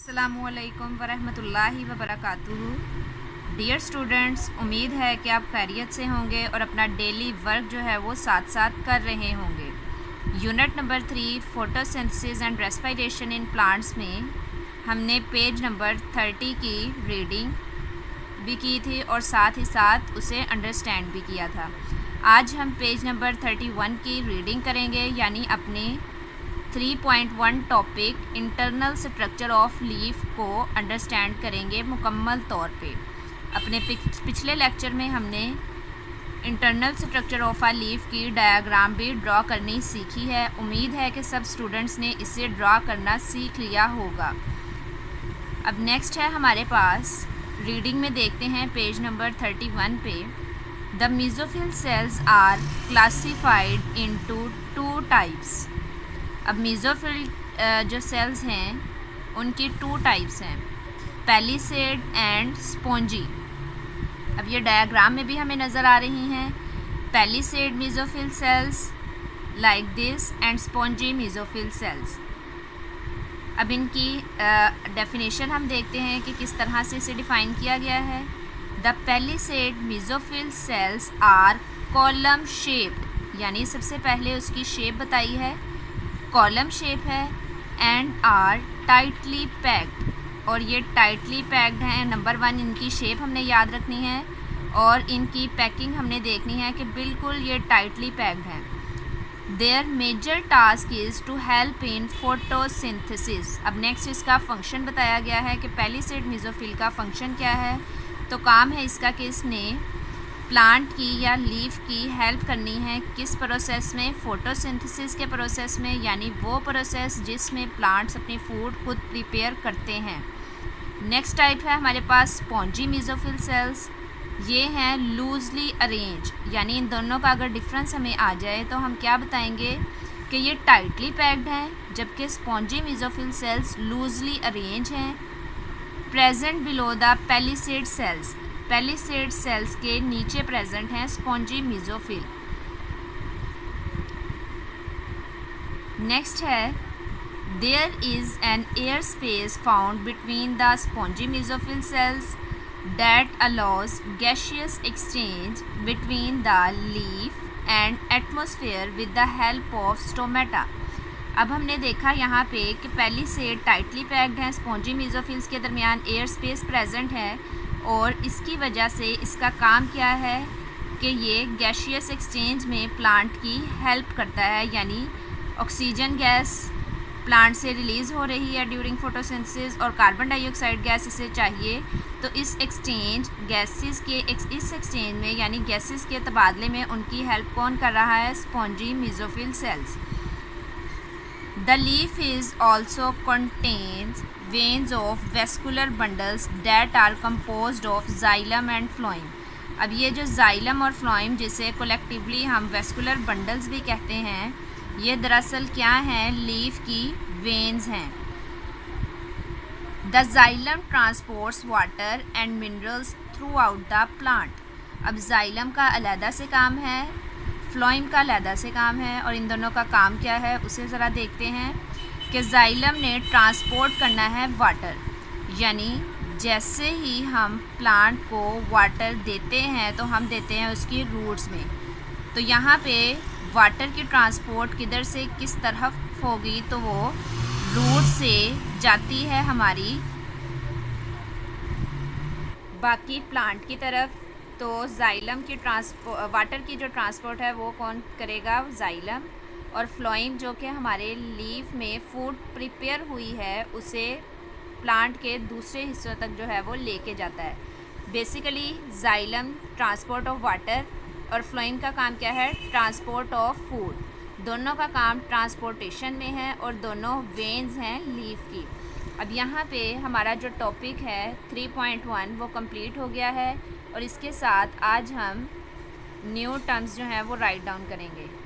अस्सलामुअलैकुम वरहमतुल्लाहि वबरकातुहू। Dear students, उम्मीद है कि आप खैरियत से होंगे और अपना डेली वर्क जो है वो साथ साथ कर रहे होंगे। Unit number 3 photosynthesis and respiration in plants में हमने पेज नंबर 30 की रीडिंग भी की थी और साथ ही साथ उसे अंडरस्टैंड भी किया था। आज हम पेज नंबर 31 की रीडिंग करेंगे, यानी अपने 3.1 topic internal structure of leaf को अंडरस्टैंड करेंगे मुकम्मल तौर पे। अपने पिछले लेक्चर में हमने internal structure of a leaf की डायग्राम भी ड्रॉ करनी सीखी है। उम्मीद है कि सब स्टूडेंट्स ने इसे ड्रॉ करना सीख लिया होगा। अब नेक्स्ट है हमारे पास रीडिंग में देखते हैं पेज नंबर 31 पे। The mesophyll cells are classified into 2 types. अब मेसोफिल जो सेल्स हैं उनकी 2 टाइप्स हैं, पैलिसेड एंड स्पॉन्जी। अब ये डायग्राम में भी हमें नज़र आ रही हैं। Palisade mesophyll sales like this and spongy mesophyll sales. अब इनकी डेफिनेशन हम देखते हैं कि किस तरह से इसे डिफ़ाइन किया गया है। The palisade mesophyll cells are column shaped, यानी सबसे पहले उसकी शेप बताई है, कॉलम शेप है, एंड आर टाइटली पैक्ड, और ये टाइटली पैक्ड हैं। नंबर 1 इनकी शेप हमने याद रखनी है और इनकी पैकिंग हमने देखनी है कि बिल्कुल ये टाइटली पैक्ड हैं। Their major task is to help in photosynthesis. अब नेक्स्ट इसका फंक्शन बताया गया है कि पैलिसेड मेसोफिल का फंक्शन क्या है। तो काम है इसका कि इसने प्लांट की या लीफ की हेल्प करनी है किस प्रोसेस में, फोटोसिंथेसिस के प्रोसेस में, यानी वो प्रोसेस जिसमें प्लांट्स अपनी फूड खुद प्रिपेयर करते हैं। नेक्स्ट टाइप है हमारे पास स्पॉन्जी मेसोफिल सेल्स। ये हैं लूजली अरेंज, यानी इन दोनों का अगर डिफरेंस हमें आ जाए तो हम क्या बताएंगे कि ये टाइटली पैक्ड हैं, जबकि spongy mesophyll cells loosely arrange हैं। Present below the palisade cells, palisade cells के नीचे प्रेजेंट हैं स्पॉन्जी मेसोफिल। नेक्स्ट है there is an air space found between the spongy mesophyll cells that allows gaseous exchange between the leaf and atmosphere with the help of stomata. अब हमने देखा यहाँ पे कि पैलिसेड टाइटली पैक्ड हैं, spongy mesophylls के दरमियान एयर स्पेस प्रेजेंट है और इसकी वजह से इसका काम क्या है कि ये गैसियस एक्सचेंज में प्लांट की हेल्प करता है, यानी ऑक्सीजन गैस प्लांट से रिलीज़ हो रही है ड्यूरिंग फोटोसिंथेसिस और कार्बन डाइऑक्साइड गैस इसे चाहिए। तो इस एक्सचेंज गैसेस के इस एक्सचेंज में, यानी गैसेस के तबादले में उनकी हेल्प कौन कर रहा है, spongy mesophyll sales. The leaf is also contains veins of vascular bundles that are composed of xylem and phloem। अब ये जो xylem और phloem, जिसे collectively हम vascular bundles भी कहते हैं, ये दरअसल क्या हैं, लीफ की veins हैं। The xylem transports water and minerals throughout the plant। अब xylem का अलहदा से काम है, phloem का अलहदा से काम है, और इन दोनों का काम क्या है उसे ज़रा देखते हैं कि जाइलम ने ट्रांसपोर्ट करना है वाटर, यानी जैसे ही हम प्लांट को वाटर देते हैं तो हम देते हैं उसकी रूट्स में। तो यहाँ पे वाटर की ट्रांसपोर्ट किधर से किस तरफ होगी, तो वो रूट से जाती है हमारी बाकी प्लांट की तरफ। तो जाइलम की वाटर की जो ट्रांसपोर्ट है वो कौन करेगा, जाइलम, और फ्लोइम जो कि हमारे लीफ में फूड प्रिपेयर हुई है उसे प्लांट के दूसरे हिस्सों तक जो है वो लेके जाता है। Basically xylem transport of water और फ्लोइम का काम क्या है, ट्रांसपोर्ट ऑफ फूड। दोनों का काम ट्रांसपोर्टेशन में है और दोनों वेन्स हैं लीफ की। अब यहाँ पे हमारा जो टॉपिक है 3.1 वो कंप्लीट हो गया है और इसके साथ आज हम न्यू टर्म्स जो हैं वो राइट डाउन करेंगे।